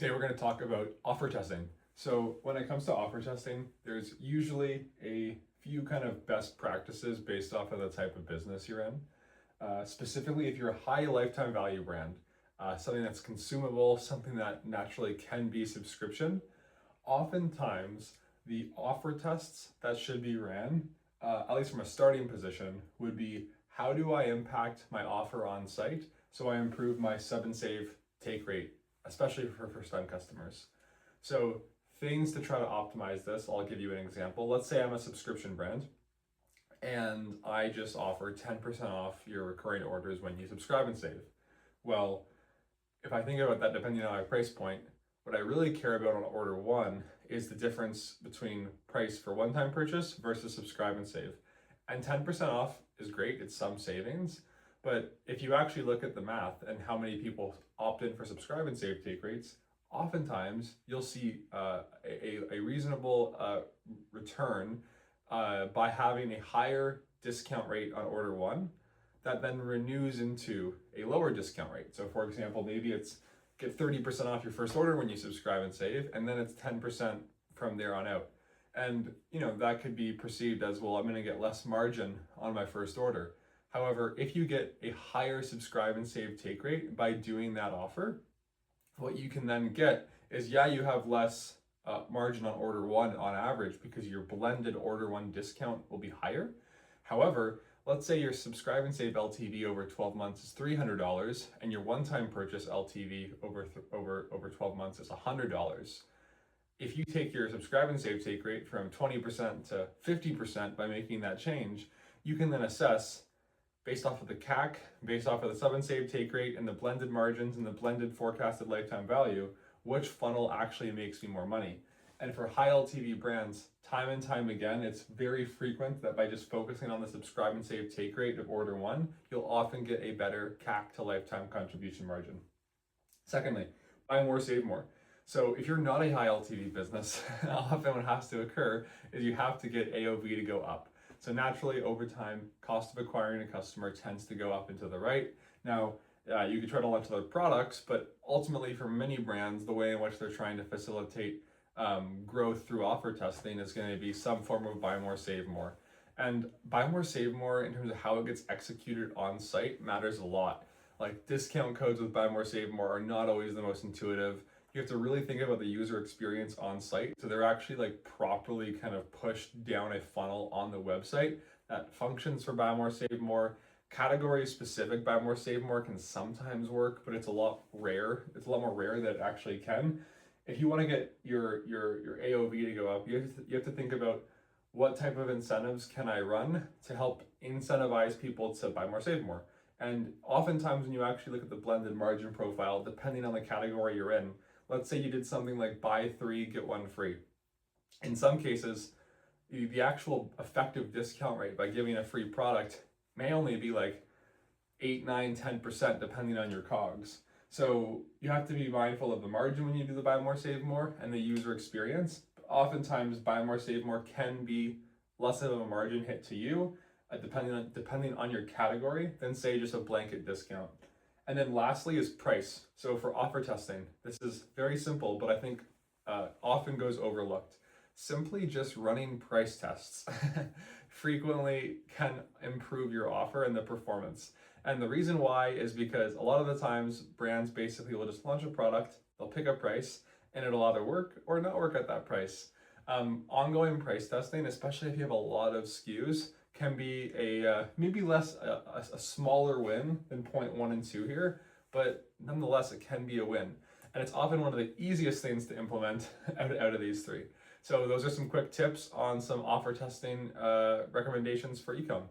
Today we're going to talk about offer testing. So when it comes to offer testing, there's usually a few kind of best practices based off of the type of business you're in. Specifically, if you're a high lifetime value brand, something that's consumable, something that naturally can be subscription, oftentimes the offer tests that should be ran, at least from a starting position, would be how do I impact my offer on site so I improve my sub and save take rate, especially for first-time customers. So things to try to optimize this, I'll give you an example. Let's say I'm a subscription brand and I just offer 10% off your recurring orders when you subscribe and save. Well, if I think about that, depending on my price point, what I really care about on order one is the difference between price for one-time purchase versus subscribe and save. And 10% off is great, it's some savings, but if you actually look at the math and how many people opt in for subscribe and save take rates, oftentimes you'll see a reasonable return by having a higher discount rate on order one that then renews into a lower discount rate. So for example, maybe it's get 30% off your first order when you subscribe and save, and then it's 10% from there on out. And that could be perceived as, well, I'm going to get less margin on my first order. However, if you get a higher subscribe and save take rate by doing that offer, what you can then get is, you have less margin on order one on average because your blended order one discount will be higher. However, let's say your subscribe and save LTV over 12 months is $300 and your one-time purchase LTV over 12 months is $100. If you take your subscribe and save take rate from 20% to 50% by making that change, you can then assess, based off of the CAC, based off of the sub and save take rate and the blended margins and the blended forecasted lifetime value, which funnel actually makes me more money. And for high LTV brands, time and time again, it's very frequent that by just focusing on the subscribe and save take rate of order one, you'll often get a better CAC to lifetime contribution margin. Secondly, buy more, save more. So if you're not a high LTV business, often what has to occur is you have to get AOV to go up. So naturally, over time, cost of acquiring a customer tends to go up and to the right. Now, you could try to launch other products, but ultimately for many brands, the way in which they're trying to facilitate growth through offer testing is going to be some form of buy more, save more. And buy more, save more in terms of how it gets executed on site matters a lot. Like discount codes with buy more, save more are not always the most intuitive. You have to really think about the user experience on site. So they're actually like properly kind of pushed down a funnel on the website that functions for buy more, save more. Category specific buy more, save more can sometimes work, but it's a lot rare. It's a lot more rare that it actually can. If you want to get your AOV to go up, you have to think about what type of incentives can I run to help incentivize people to buy more, save more. And oftentimes when you actually look at the blended margin profile, depending on the category you're in, let's say you did something like buy 3, get 1 free. In some cases, the actual effective discount rate by giving a free product may only be like 8, 9, 10% depending on your COGS. So you have to be mindful of the margin when you do the buy more, save more and the user experience. But oftentimes buy more, save more can be less of a margin hit to you, depending on your category, than say just a blanket discount. And then lastly is price. So for offer testing, this is very simple, but I think often goes overlooked. Simply just running price tests frequently can improve your offer and the performance. And the reason why is because a lot of the times brands basically will just launch a product, they'll pick a price, and it'll either work or not work at that price. Ongoing price testing, especially if you have a lot of SKUs, can be a maybe less a smaller win than point 1 and 2 here, but nonetheless it can be a win. And it's often one of the easiest things to implement out of these three. So those are some quick tips on some offer testing recommendations for e-com.